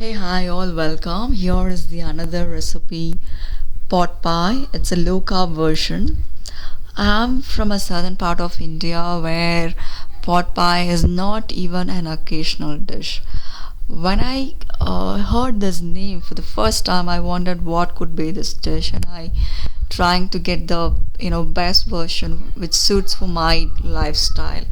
Hey, hi, all welcome. Here is the another recipe, pot pie. It's a low carb version. I'm from a southern part of India where pot pie is not even an occasional dish. When I heard this name for the first time, I wondered what could be this dish, and I trying to get the best version which suits for my lifestyle.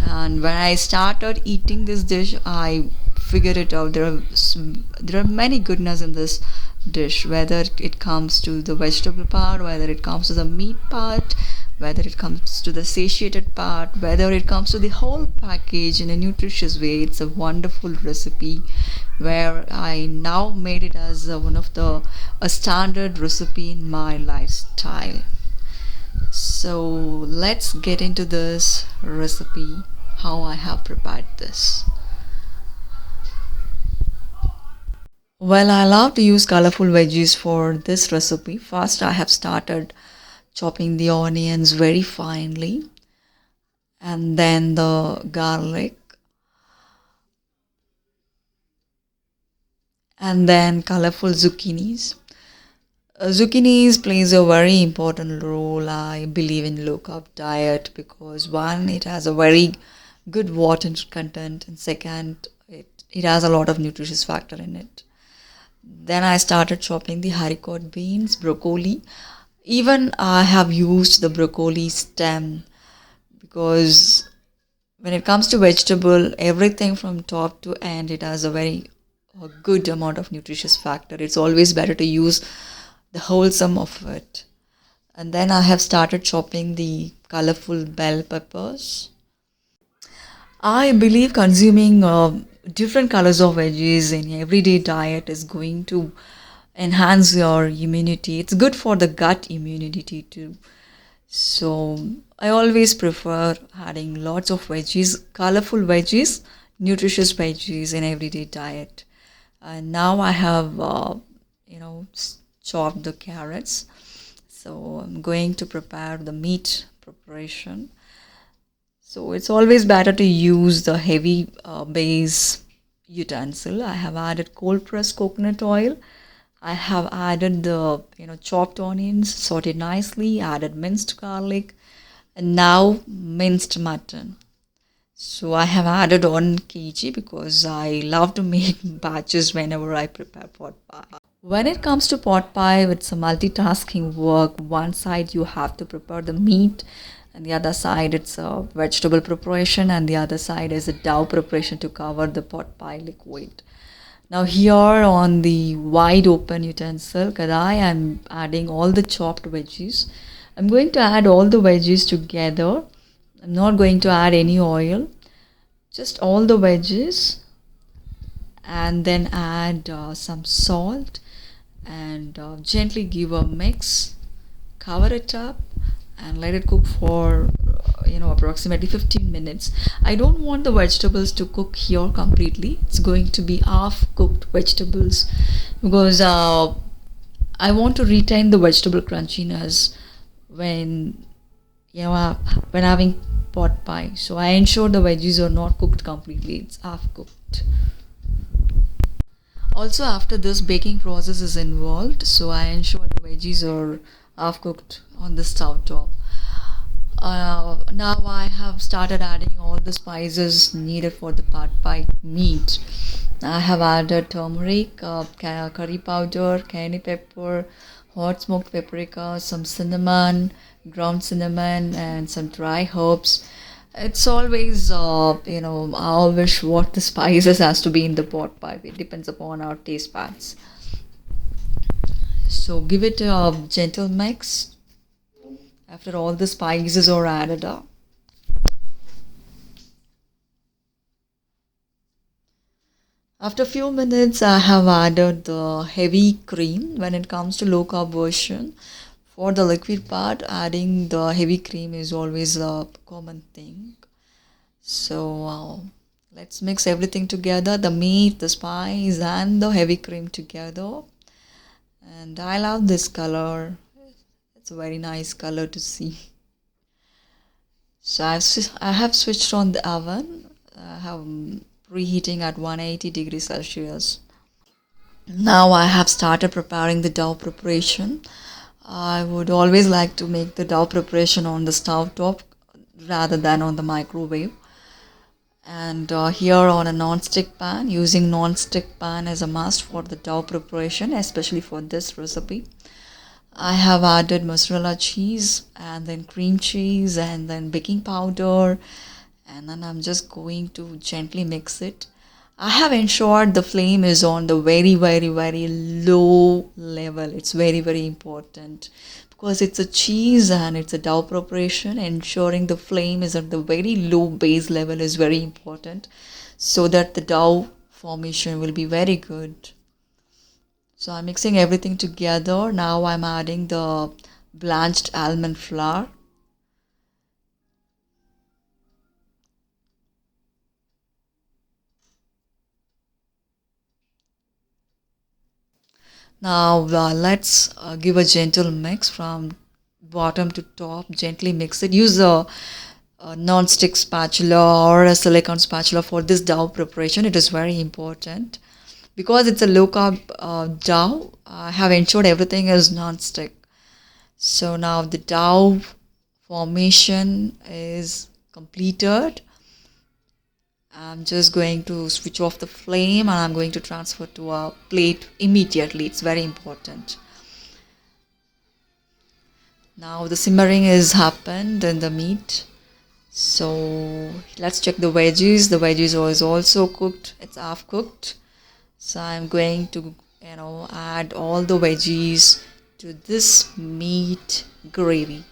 And when I started eating this dish, I figured it out. There are many goodness in this dish, whether it comes to the vegetable part, whether it comes to the meat part, whether it comes to the satiated part, whether it comes to the whole package in a nutritious way. It's a wonderful recipe where I now made it as one of the a standard recipe in my lifestyle. So let's get into this recipe, how I have prepared this. Well, I love to use colorful veggies for this recipe. First, I have started chopping the onions very finely, and then the garlic, and then colorful zucchinis. Zucchinis plays a very important role, I believe, in low carb diet because one, it has a very good water content, and second, it has a lot of nutritious factor in it. Then I started chopping the haricot beans, broccoli. Even I have used the broccoli stem because when it comes to vegetable, everything from top to end, it has a good amount of nutritious factor. It's always better to use the wholesome of it. And then I have started chopping the colorful bell peppers. I believe consuming different colors of veggies in everyday diet is going to enhance your immunity. It's good for the gut immunity too. So I always prefer adding lots of veggies, colorful veggies, nutritious veggies in everyday diet. And now I have, chopped the carrots. So I'm going to prepare the meat preparation. So it's always better to use the heavy base utensil. I have added cold pressed coconut oil. I have added the chopped onions, sauteed nicely, added minced garlic, and now minced mutton. So I have added 1 kg because I love to make batches whenever I prepare pot pie. When it comes to pot pie, it's a multitasking work. One side you have to prepare the meat, and the other side it's a vegetable preparation, and the other side is a dough preparation to cover the pot pie liquid. Now here on the wide open utensil kadai, I'm adding all the chopped veggies. I'm going to add all the veggies together. I'm not going to add any oil, just all the veggies, and then add some salt and gently give a mix, cover it up, and let it cook for approximately 15 minutes. I don't want the vegetables to cook here completely. It's going to be half cooked vegetables because I want to retain the vegetable crunchiness when when having pot pie. So I ensure the veggies are not cooked completely. It's half cooked. Also, after this, baking process is involved, so I ensure the veggies are half cooked on the stove top. Now I have started adding all the spices needed for the pot pie meat. I have added turmeric, curry powder, cayenne pepper, hot smoked paprika, some cinnamon, ground cinnamon, and some dry herbs. It's always, I wish what the spices has to be in the pot pie. It depends upon our taste buds. So give it a gentle mix after all the spices are added up. After a few minutes, I have added the heavy cream. When it comes to low carb version, for the liquid part, adding the heavy cream is always a common thing. So let's mix everything together, the meat, the spice, and the heavy cream together. And I love this color. It's a very nice color to see. So I have switched on the oven. I have preheating at 180 degrees Celsius. Now I have started preparing the dough preparation. I would always like to make the dough preparation on the stove top rather than on the microwave. And here on a non-stick pan, using non-stick pan is a must for the dough preparation, especially for this recipe. I have added mozzarella cheese and then cream cheese and then baking powder, and then I'm just going to gently mix it. I have ensured the flame is on the very low level. It's very important because it's a cheese and it's a dough preparation. Ensuring the flame is at the very low base level is very important so that the dough formation will be very good. So I'm mixing everything together. Now I'm adding the blanched almond flour. Now let's give a gentle mix from bottom to top. Gently mix it. Use a non-stick spatula or a silicone spatula for this dough preparation. It is very important. Because it's a low-carb dough, I have ensured everything is non-stick. So now the dough formation is completed. I'm just going to switch off the flame and I'm going to transfer to a plate immediately. It's very important. Now the simmering is happened in the meat. So let's check the veggies. The veggies is also cooked. It's half cooked. So I'm going to add all the veggies to this meat gravy.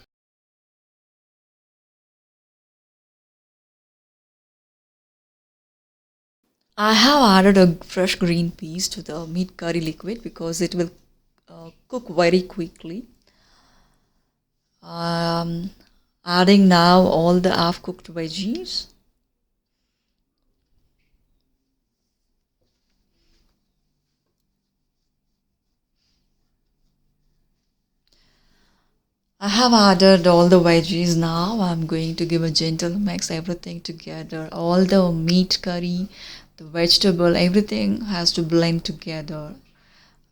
I have added a fresh green peas to the meat curry liquid because it will cook very quickly. Adding now all the half cooked veggies. I have added all the veggies now. I'm going to give a gentle mix everything together. All the meat curry, the vegetable, everything has to blend together.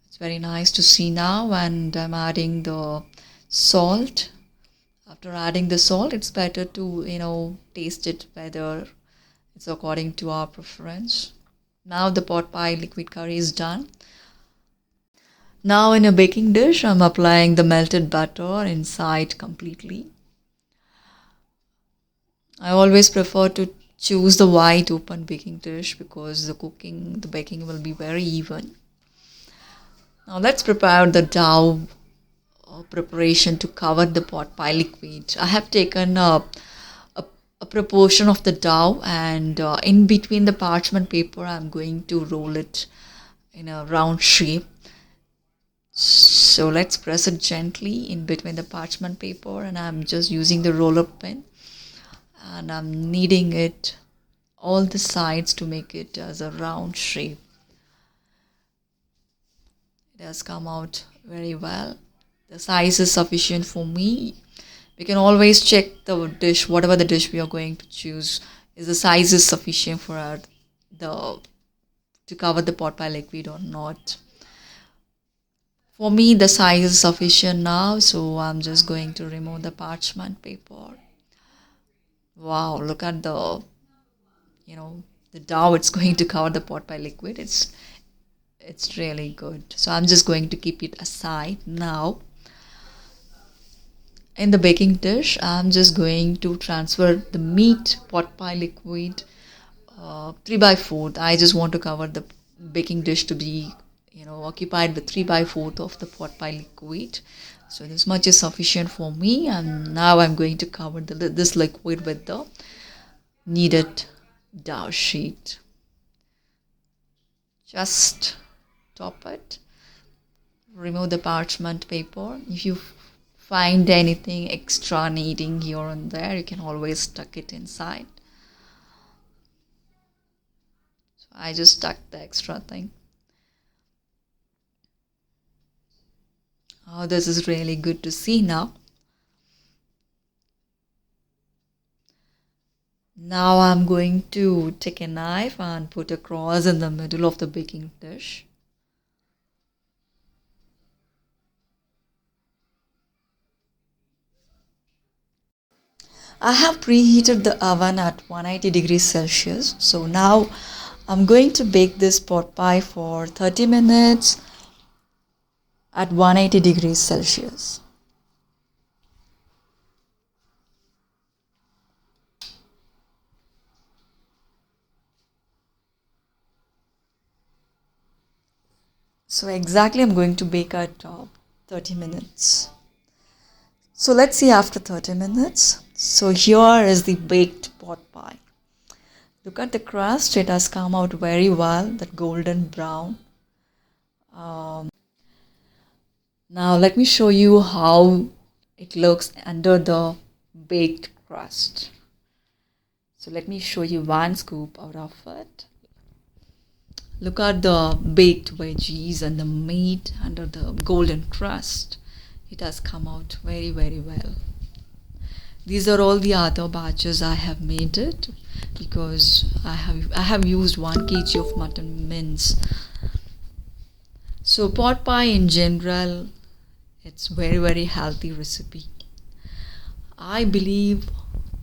It's very nice to see now, and I'm adding the salt. After adding the salt, it's better to taste it whether it's according to our preference. Now the pot pie liquid curry is done. Now in a baking dish, I'm applying the melted butter inside completely. I always prefer to choose the wide open baking dish because the baking will be very even. Now let's prepare the dough preparation to cover the pot pie liquid. I have taken a proportion of the dough and in between the parchment paper, I'm going to roll it in a round shape. So let's press it gently in between the parchment paper, and I'm just using the roller pin and I'm kneading it all the sides to make it as a round shape. It has come out very well. The size is sufficient for me. We can always check the dish, whatever the dish we are going to choose, is the size is sufficient for to cover the pot pie liquid or not. For me, the size is sufficient now, so I'm just going to remove the parchment paper. Wow, look at the dough. It's going to cover the pot pie liquid. It's really good. So I'm just going to keep it aside now. In the baking dish, I'm just going to transfer the meat pot pie liquid 3 by 4. I just want to cover the baking dish to be occupied with 3 by 4 of the pot pie liquid. So this much is sufficient for me, and now I'm going to cover this liquid with the kneaded dough sheet. Just top it, remove the parchment paper. If you find anything extra needing here and there, you can always tuck it inside. So I just stuck the extra thing. Oh, this is really good to see now. Now I'm going to take a knife and put a cross in the middle of the baking dish. I have preheated the oven at 180 degrees Celsius. So now I'm going to bake this pot pie for 30 minutes at 180 degrees Celsius. So exactly I'm going to bake at 30 minutes. So let's see after 30 minutes. So here is the baked pot pie. Look at the crust, it has come out very well, that golden brown. Now let me show you how it looks under the baked crust. So let me show you one scoop out of it. Look at the baked veggies and the meat under the golden crust. It has come out very well. These are all the other batches I have made it because I have used 1 kg of mutton mince. So pot pie in general, it's very healthy recipe. I believe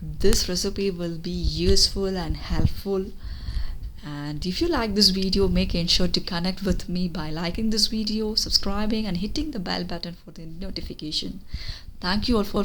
this recipe will be useful and helpful. And if you like this video, make sure to connect with me by liking this video, subscribing and hitting the bell button for the notification. Thank you all for